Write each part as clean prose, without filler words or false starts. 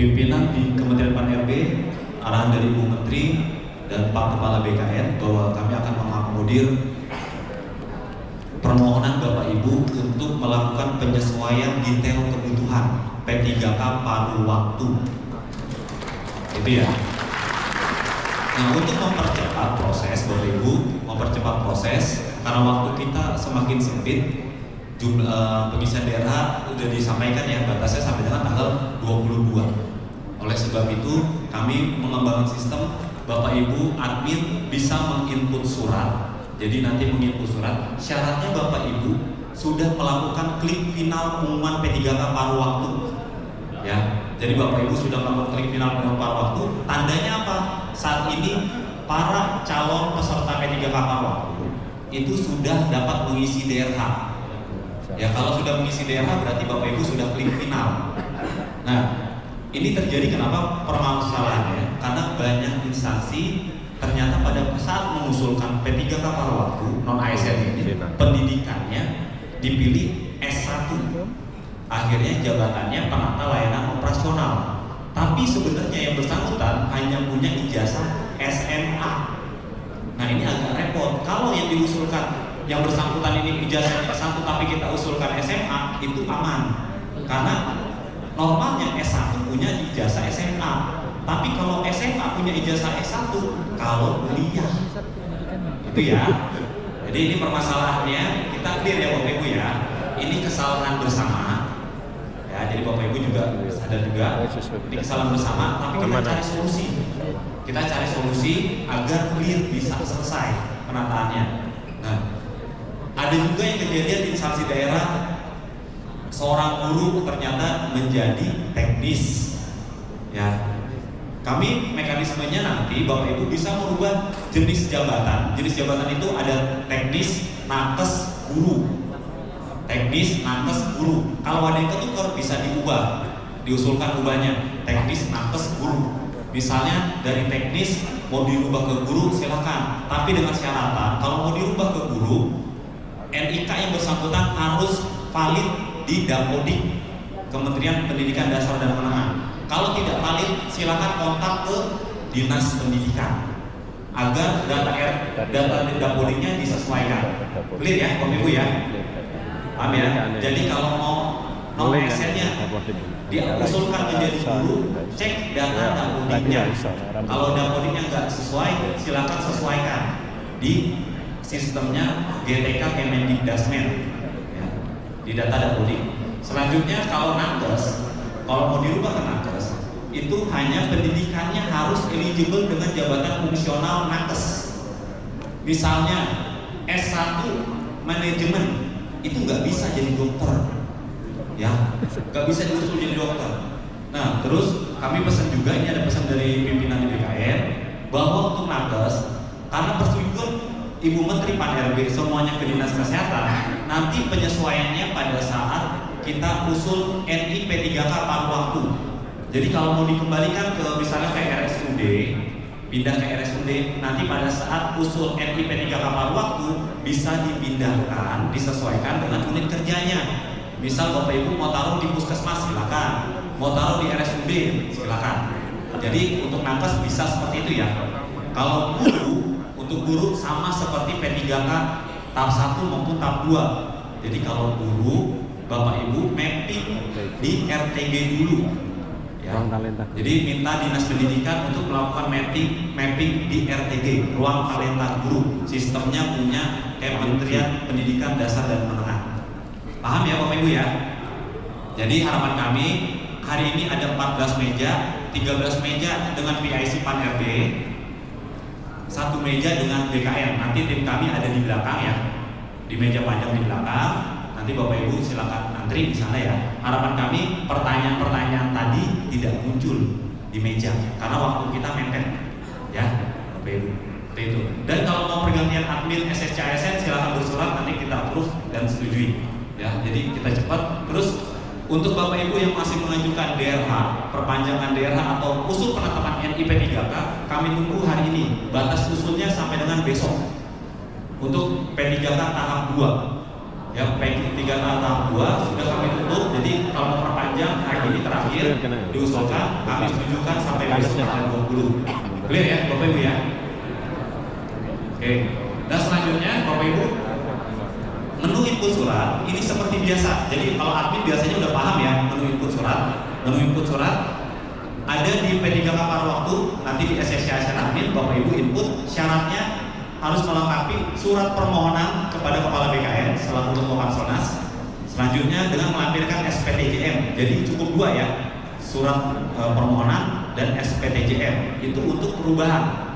pimpinan di Kementerian Pan-RB, arahan dari Ibu Menteri dan Pak Kepala BKN bahwa kami akan mengakomodir permohonan Bapak Ibu untuk melakukan penyesuaian detail kebutuhan P3K paruh waktu. Itu ya. Nah, untuk mempercepat proses Bapak Ibu, mempercepat proses karena waktu kita semakin sempit, jumlah pengisian daerah sudah disampaikan ya, batasnya sampai dengan tanggal 22. Oleh sebab itu, kami mengembangkan sistem Bapak Ibu admin bisa menginput surat. Jadi nanti menginput surat, syaratnya Bapak Ibu sudah melakukan klik final pengumuman P3K paruh waktu. Ya, jadi Bapak Ibu sudah melakukan klik final pengumuman paruh waktu. Tandanya apa? Saat ini para calon peserta P3K paruh waktu itu sudah dapat mengisi DRH. Ya, kalau sudah mengisi DRH berarti Bapak Ibu sudah klik final. Nah, ini terjadi kenapa permasalahannya? Karena banyak instansi ternyata pada saat mengusulkan P3K paruh waktu non ASN ini pendidikannya dipilih S1. Akhirnya jabatannya penata layanan operasional. Tapi sebenarnya yang bersangkutan hanya punya ijazah SMA. Nah, ini agak repot. Kalau yang diusulkan yang bersangkutan ini ijazahnya S1 tapi kita usulkan SMA, itu aman. Karena normalnya S1 punya ijazah SMA, tapi kalau SMA punya ijazah S1 kalau kuliah. Itu ya. Jadi ini permasalahannya, kita clear ya Bapak Ibu ya. Ini kesalahan bersama. Ya, jadi Bapak Ibu juga sadar juga ini kesalahan bersama, tapi kita cari solusi. Kita cari solusi agar clear bisa selesai penataannya. Nah, ada juga yang kejadian di instansi daerah, seorang guru ternyata menjadi teknis. Ya, kami mekanismenya nanti Bapak Ibu bisa merubah jenis jabatan. Jenis jabatan itu ada teknis, nakes, guru. Teknis, nakes, guru. Kalau ada yang ketukar bisa diubah, diusulkan ubahnya teknis, nakes, guru. Misalnya dari teknis mau dirubah ke guru silakan, tapi dengan syaratan kalau mau dirubah ke guru, NIK yang bersangkutan harus valid di Dapodik Kementerian Pendidikan Dasar dan Menengah. Kalau tidak valid, silakan kontak ke Dinas Pendidikan agar data Dapodiknya disesuaikan. Clear ya, Bapak Ibu ya? Paham ya? Jadi kalau mau ASN-nya diusulkan menjadi guru, cek data Dapodiknya. Kalau Dapodiknya nggak sesuai, silakan sesuaikan di sistemnya GTK Kemendikdasmen. Di data Dapodik. Selanjutnya kalau nakes, kalau mau dirubah ke nakes, itu hanya pendidikannya harus eligible dengan jabatan fungsional nakes. Misalnya S1 manajemen itu nggak bisa jadi dokter, ya, nggak bisa diusul jadi dokter. Nah, terus kami pesan juga, ini ada pesan dari pimpinan di BKN bahwa untuk nakes, karena persetujuan Ibu Menteri Pan-RB semuanya ke Dinas Kesehatan, nanti penyesuaiannya pada saat kita usul NI P3K paruh waktu. Jadi kalau mau dikembalikan ke misalnya ke RSUD, pindah ke RSUD, nanti pada saat usul NI P3K paruh waktu bisa dipindahkan, disesuaikan dengan unit kerjanya. Misal Bapak Ibu mau taruh di puskesmas silakan, mau taruh di RSUD silakan. Jadi untuk nakes bisa seperti itu ya. Kalau guru, untuk guru sama seperti P3K tahap 1 maupun tahap 2. Jadi kalau guru, Bapak Ibu mapping di RTG dulu. Ya. Jadi minta Dinas Pendidikan untuk melakukan mapping di RTG, ruang talenta guru. Sistemnya punya Kementerian Pendidikan Dasar dan Menengah. Paham ya Bapak Ibu ya? Jadi harapan kami hari ini ada 14 meja, 13 meja dengan PIC Pan-RB, 1 meja dengan BKN. Nanti tim kami ada di belakang ya, di meja panjang di belakang. Nanti Bapak Ibu silakan antri di sana ya. Harapan kami pertanyaan-pertanyaan tadi tidak muncul di meja karena waktu kita mepet ya, Bapak Ibu. Seperti itu. Dan kalau mau pergantian admin SSC ASN silakan bersurat, nanti kita approve dan setujui. Ya, jadi kita cepat. Terus untuk Bapak Ibu yang masih mengajukan DRH, perpanjangan DRH atau usul penetapan NI P3K, kami tunggu hari ini. Batas usulnya sampai dengan besok. Untuk P3K tahap 2. Ya, P3K tahap 2 sudah kami tutup. Jadi kalau mau perpanjang hari ini terakhir diusulkan, kami setujukan sampai besok tanggal 20. Clear ya Bapak Ibu ya? Oke. Dan selanjutnya Bapak Ibu, menu input surat ini seperti biasa. Jadi kalau admin biasanya udah paham ya menu input surat. Menu input surat ada di P3K paruh waktu, nanti di SSCSN admin Bapak Ibu input syaratnya harus melengkapi surat permohonan kepada Kepala BKN selaku Ketua Karsonas. Selanjutnya dengan melampirkan SPTJM. Jadi cukup dua ya, surat permohonan dan SPTJM. Itu untuk perubahan.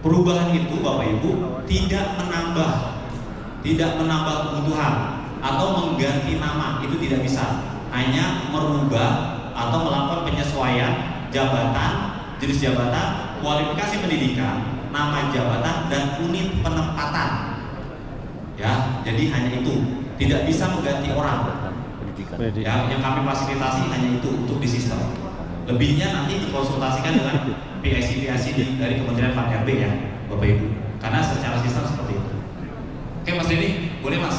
Perubahan itu Bapak Ibu tidak menambah kebutuhan atau mengganti nama, itu tidak bisa. Hanya merubah atau melakukan penyesuaian jabatan, jenis jabatan, kualifikasi pendidikan, nama jabatan dan unit penempatan. Ya, jadi hanya itu, tidak bisa mengganti orang. Ya, yang kami fasilitasi hanya itu untuk di sistem. Lebihnya nanti dikonsultasikan dengan PIC dari Kementerian Pan-RB ya, Bapak Ibu. Karena secara sistem seperti itu. Oke Mas Denny, boleh Mas?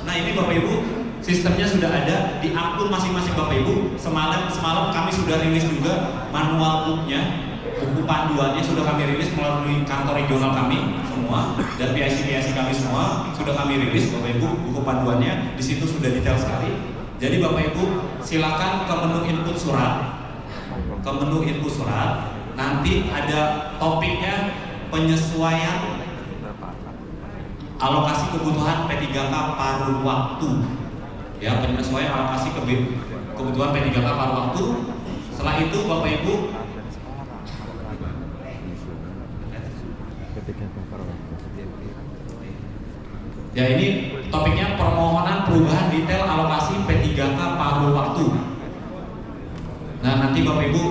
Nah ini Bapak Ibu, sistemnya sudah ada di akun masing-masing Bapak Ibu. Semalam kami sudah rilis juga manual booknya. Buku panduannya sudah kami rilis melalui kantor regional kami semua dan PIC kami semua sudah kami rilis Bapak Ibu buku panduannya. Di situ sudah detail sekali. Jadi Bapak Ibu silakan ke menu input surat. Ke menu input surat nanti ada topiknya penyesuaian alokasi kebutuhan P3K paruh waktu. Ya, penyesuaian alokasi kebutuhan P3K paruh waktu. Setelah itu Bapak Ibu ya ini topiknya permohonan perubahan detail alokasi P3K paruh waktu. Nah nanti Bapak Ibu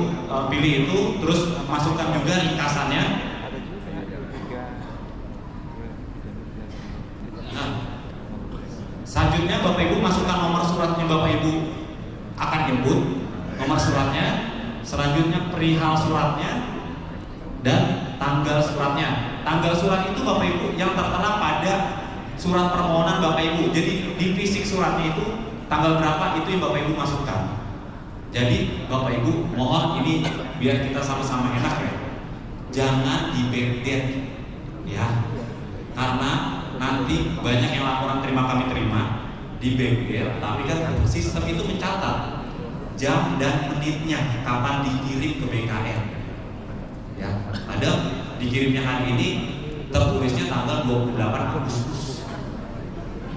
pilih itu, terus masukkan juga ringkasannya. Nah selanjutnya Bapak Ibu masukkan nomor suratnya Bapak Ibu akan input, nomor suratnya, selanjutnya perihal suratnya dan tanggal suratnya. Tanggal surat itu Bapak Ibu yang tertera pada surat permohonan Bapak Ibu. Jadi di fisik suratnya itu tanggal berapa itu yang Bapak Ibu masukkan. Jadi Bapak Ibu mohon ini biar kita sama-sama enak ya, jangan di backdate ya, karena nanti banyak yang laporan kami terima di backdate, tapi kan sistem itu mencatat jam dan menitnya kapan dikirim ke BKN ya. Ada dikirimnya hari ini tertulisnya tanggal 28 Agustus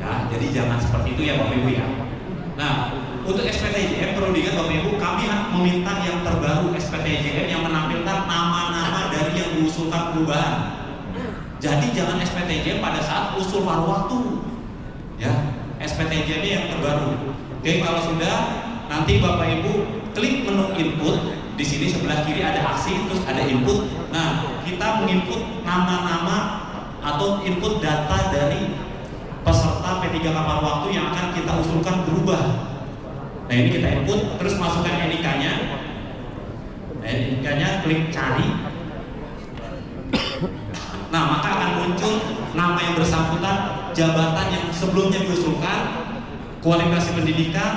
ya, jadi jangan seperti itu ya Bapak Ibu ya. Nah untuk SPTJM perlu diingat Bapak Ibu, kami meminta yang terbaru SPTJM yang menampilkan nama-nama dari yang diusulkan perubahan. Jadi jangan SPTJM pada saat usul paruh waktu ya, SPTJM yang terbaru. Oke, kalau sudah nanti Bapak Ibu klik menu input. Di sini sebelah kiri ada aksi, terus ada input. Nah, kita menginput nama-nama atau input data dari peserta P3K paruh waktu yang akan kita usulkan berubah. Nah, ini kita input, terus masukkan NIK-nya. Nah, NIK-nya klik cari. Nah, maka akan muncul nama yang bersangkutan, jabatan yang sebelumnya diusulkan, kualifikasi pendidikan,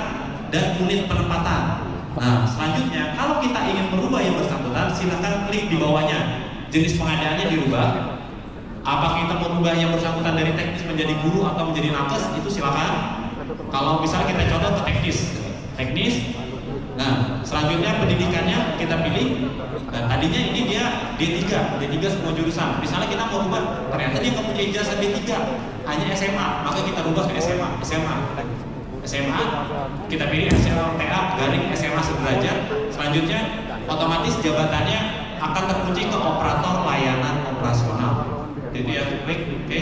dan unit penempatan. Nah, selanjutnya kalau kita ingin merubah yang bersangkutan, silakan klik di bawahnya. Jenis pengadaannya dirubah. Apa kita mau merubah yang bersangkutan dari teknis menjadi guru atau menjadi nakes, itu silakan. Kalau misalnya kita contoh ke teknis. Nah, selanjutnya pendidikannya kita pilih. Nah, tadinya ini dia D3 semua jurusan. Misalnya kita mau rubah, ternyata dia nggak punya ijazah D3, hanya SMA, maka kita rubah ke SMA, kita pilih SLTA garing SMA sederajat. Selanjutnya otomatis jabatannya akan terkunci ke operator layanan operasional. Jadi ya klik, oke.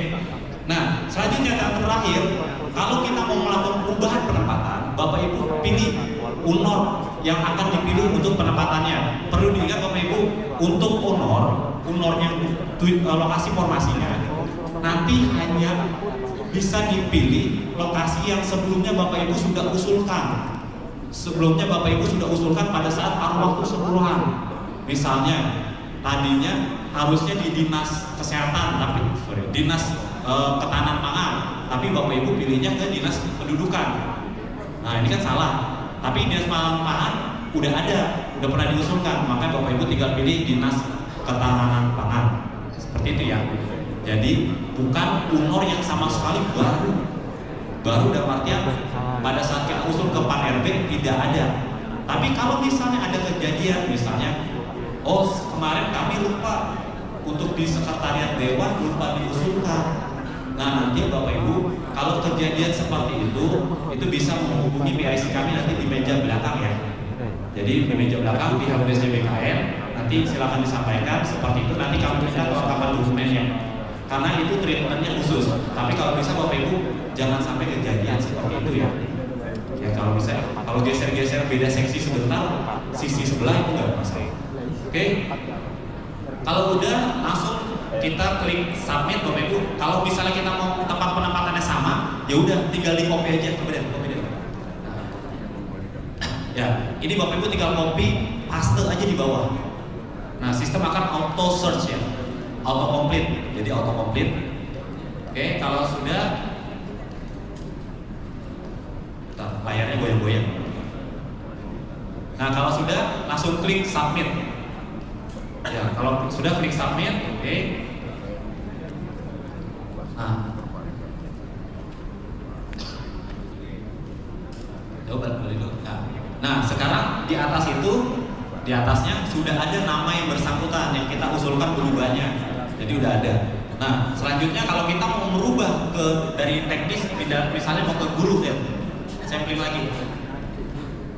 Nah selanjutnya yang terakhir, kalau kita mau melakukan perubahan penempatan, Bapak Ibu pilih UNOR yang akan dipilih untuk penempatannya. Perlu diingat Bapak Ibu, untuk UNOR yang lokasi formasinya nanti hanya bisa dipilih lokasi yang sebelumnya Bapak Ibu sudah usulkan. Sebelumnya Bapak Ibu sudah usulkan pada saat paruh waktu sepuluhan. Misalnya tadinya harusnya di dinas kesehatan, tapi dinas ketahanan pangan. tapi Bapak Ibu pilihnya ke dinas pendudukan. Nah ini kan salah. Tapi dinas pangan udah ada, udah pernah diusulkan, maka Bapak Ibu tinggal pilih dinas ketahanan pangan. Seperti itu ya. Jadi bukan UNOR yang sama sekali baru dalam artian pada saat kita usul ke Pan RB tidak ada. Tapi kalau misalnya ada kejadian, misalnya kemarin kami lupa untuk di sekretariat dewan lupa diusulkan. Nah nanti Bapak Ibu kalau kejadian seperti itu bisa menghubungi PIC kami nanti di meja belakang ya. Jadi di meja belakang di HPS BKN nanti silakan disampaikan seperti itu. Nanti kami minta kelengkapan dokumennya karena itu treatmentnya khusus. Tapi kalau bisa Bapak Ibu jangan sampai kejadian seperti itu ya. Ya kalau bisa, kalau geser-geser beda seksi sebentar, sisi sebelah itu nggak masalah. Oke? Kalau udah langsung kita klik submit Bapak Ibu. Kalau misalnya kita mau tempat penempatannya sama, ya udah tinggal di copy aja. Coba deh, copy deh. Ya, ini Bapak Ibu tinggal copy, paste aja di bawah. Nah, sistem akan auto search ya, auto complete. Jadi auto complete. Oke, kalau sudah, layarnya goyang-goyang. Nah, kalau sudah langsung klik submit. Ya, kalau sudah klik submit, oke. Nah, coba dulu. Nah, sekarang di atas itu, di atasnya sudah ada nama yang bersangkutan yang kita usulkan berubahnya. Jadi udah ada. Nah, selanjutnya kalau kita mau merubah dari teknis, misalnya mau ke guru ya, sampling lagi.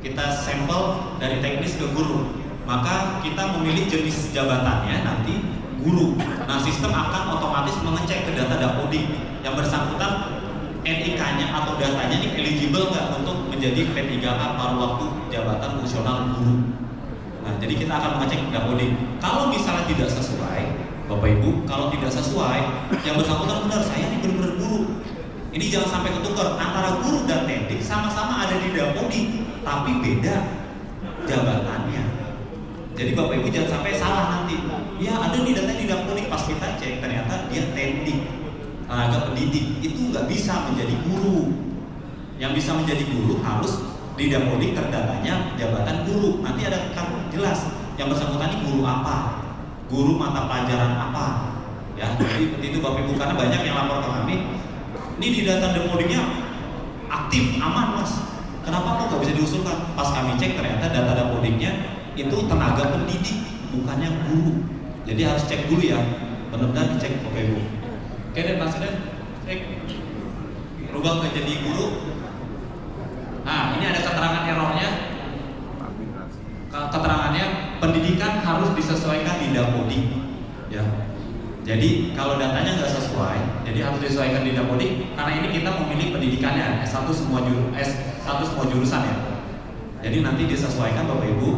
Kita sampel dari teknis ke guru. Maka kita memilih jenis jabatannya nanti guru. Nah, sistem akan otomatis mengecek ke data Dapodik yang bersangkutan NIK-nya atau datanya ini eligible nggak untuk menjadi P3K paruh waktu jabatan fungsional guru. Nah, jadi kita akan mengecek Dapodik. Kalau misalnya tidak sesuai, Bapak Ibu, kalau tidak sesuai, yang bersangkutan benar saya ini benar-benar guru. Ini jangan sampai ketukar antara guru dan teknik sama-sama ada di Dapodik, tapi beda jabatannya. Jadi Bapak Ibu jangan sampai salah nanti. Ya ada nih datanya di Dapodik, pas kita cek ternyata dia teknik, tenaga pendidik. Itu nggak bisa menjadi guru. Yang bisa menjadi guru harus di Dapodik terdatanya jabatan guru. Nanti ada kan jelas yang bersangkutan ini guru apa, guru mata pelajaran apa. Ya, jadi itu Bapak Ibu karena banyak yang lapor ke kami. Ini di data Dapodiknya aktif, aman mas. Kenapa kok nggak bisa diusulkan? Pas kami cek ternyata data Dapodiknya itu tenaga pendidik, bukannya guru. Jadi harus cek dulu ya, benar-benar dicek Bapak Ibu. Oke deh, maksudnya cek rubah ke jadi guru. Nah, ini ada keterangan errornya. Keterangannya pendidikan harus disesuaikan di Dapodik. Ya. Jadi kalau datanya nggak sesuai, jadi harus disesuaikan di Dapodik. Karena ini kita memilih pendidikannya S1 semua jurusan ya. Jadi nanti disesuaikan Bapak Ibu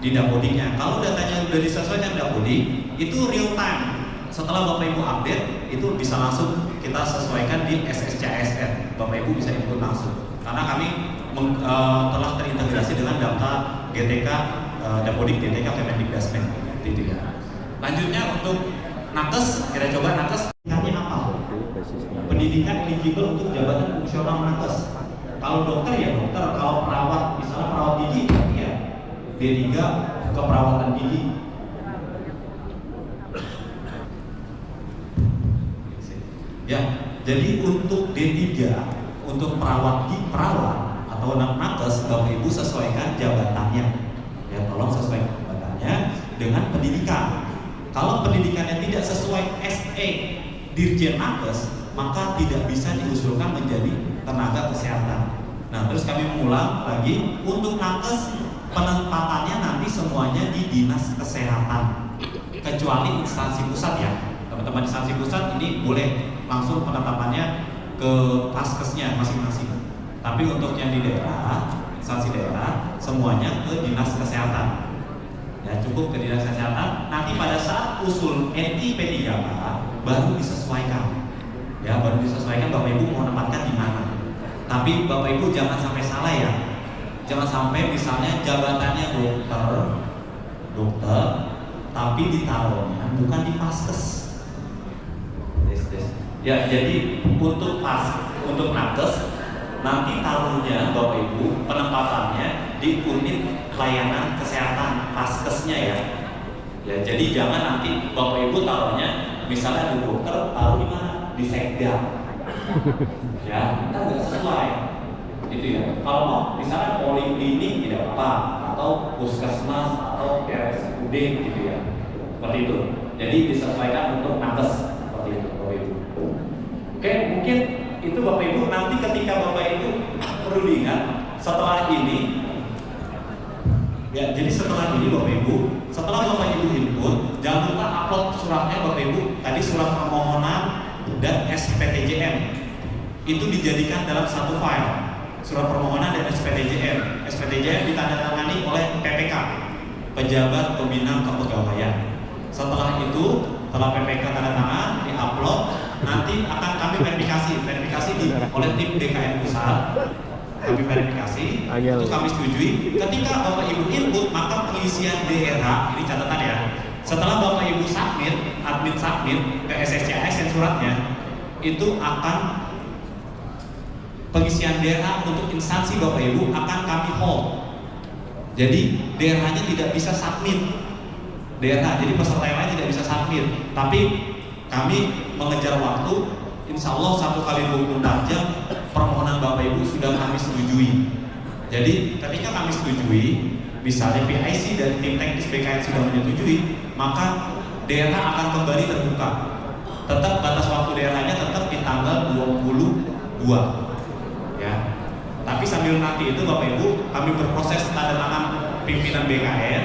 di Dapodiknya. Kalau datanya sudah disesuaikan Dapodik, itu real time. Setelah Bapak Ibu update, itu bisa langsung kita sesuaikan di SSCSN. Bapak Ibu bisa input langsung. Karena kami telah terintegrasi dengan data GTK Dapodik GTK Kemendikbudristek. Gitu ya. Lanjutnya untuk nakes, kita coba nakes. Pendidikannya apa? Pendidikan eligible untuk jabatan fungsional nakes. Kalau dokter ya dokter, kalau perawat, misalnya perawat gigi ya D3 keperawatan gigi. Ya, jadi untuk D3 untuk perawat atau nakes, Bapak Ibu sesuaikan jabatannya. Ya, tolong sesuaikan jabatannya dengan pendidikan. Kalau pendidikannya tidak sesuai SE Dirjen Nakes, maka tidak bisa diusulkan menjadi tenaga kesehatan. Nah, terus kami mengulang lagi untuk nakes penempatannya nanti semuanya di dinas kesehatan, kecuali instansi pusat ya. Teman-teman instansi pusat ini boleh langsung penetapannya ke paskesnya masing-masing. Tapi untuk yang di daerah, instansi daerah, semuanya ke dinas kesehatan. Ya, cukup ke dinas kesehatan. Nanti pada saat usul NI P3K baru disesuaikan. Ya, baru disesuaikan Bapak Ibu mau menempatkan di mana. Tapi Bapak Ibu jangan sampai salah ya. Jangan sampai misalnya jabatannya dokter, tapi ditaruhnya bukan di paskes. Ya, jadi untuk nakes nanti taruhnya Bapak Ibu penempatannya di unit pelayanan kesehatan Paskesnya ya. Ya, jadi jangan nanti Bapak Ibu taruhnya misalnya di dokter taruh di mana? Di sekda. Ya, kita nggak sesuai. Itu ya. Kalau mau misalnya poliklinik tidak apa atau puskesmas atau RSUD gitu ya. Seperti itu. Jadi disesuaikan untuk nakes seperti itu Bapak Ibu. Oke, mungkin itu Bapak Ibu nanti ketika Bapak Ibu perlu diingat setelah ini ya, jadi setelah ini Bapak Ibu, setelah Bapak Ibu input, jangan lupa upload suratnya Bapak Ibu. Tadi surat permohonan dan SPTJM itu dijadikan dalam satu file. Surat permohonan dan SPTJM. SPTJM ditandatangani oleh PPK, Pejabat Pembina Kepegawaian. Setelah itu, setelah PPK tanda tangan, diupload, nanti akan kami verifikasi oleh tim DKN pusat. Kami verifikasi, itu kami setujui. Ketika Bapak Ibu input, maka pengisian DRH, ini catatan ya. Setelah Bapak Ibu submit, admin submit ke SSCASN suratnya, itu akan pengisian DRH untuk instansi Bapak Ibu akan kami hold. Jadi DRH-nya tidak bisa submit. DRH, jadi peserta yang lain tidak bisa submit. Tapi kami mengejar waktu, insya Allah 1 kali 24 jam permohonan Bapak Ibu sudah kami setujui. Jadi ketika kami setujui, misalnya PIC dan tim teknis BKN sudah menyetujui, maka DRH akan kembali terbuka. Tetap batas waktu DRH-nya tetap di tanggal 22 ya. Tapi sambil nanti itu Bapak Ibu kami berproses tanda tangan pimpinan BKN,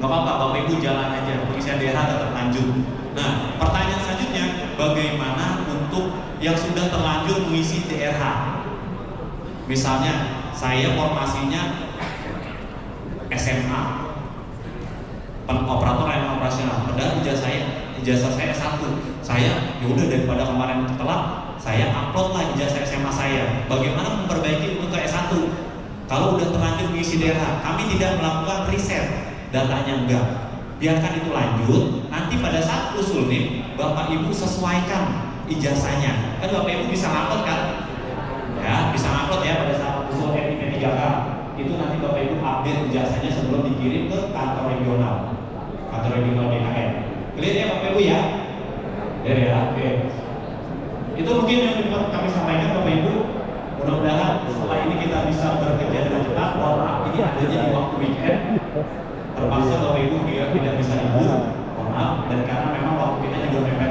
nggak apa-apa Bapak Ibu jalan aja, pengisian DRH tetap lanjut. Nah, pertanyaan selanjutnya, bagaimana untuk yang sudah terlanjur mengisi DRH? Misalnya, saya formasinya SMA, operator layanan operasional, padahal ijazah saya S1. Saya, ya udah daripada kemarin telat, saya upload lah ijazah SMA saya. Bagaimana memperbaiki untuk ke S1? Kalau udah terlanjur mengisi DRH, kami tidak melakukan riset, datanya enggak. Biarkan itu lanjut, nanti pada saat usul nih, Bapak Ibu sesuaikan ijazahnya. Kan Bapak Ibu bisa ngupload kan? Ya, bisa ngupload ya pada saat usul NIP3K. Itu nanti Bapak Ibu update ijazahnya sebelum dikirim ke kantor regional BKN. Clear ya Bapak Ibu ya? Clear ya, oke. Itu mungkin yang dapat kami sampaikan Bapak Ibu. Mudah-mudahan setelah ini kita bisa bekerja dengan cepat. Mohon maaf, ini adanya di waktu weekend. Terpaksa Bapak Ibu tidak bisa libur, mohon maaf, dan karena memang waktu kita juga mepet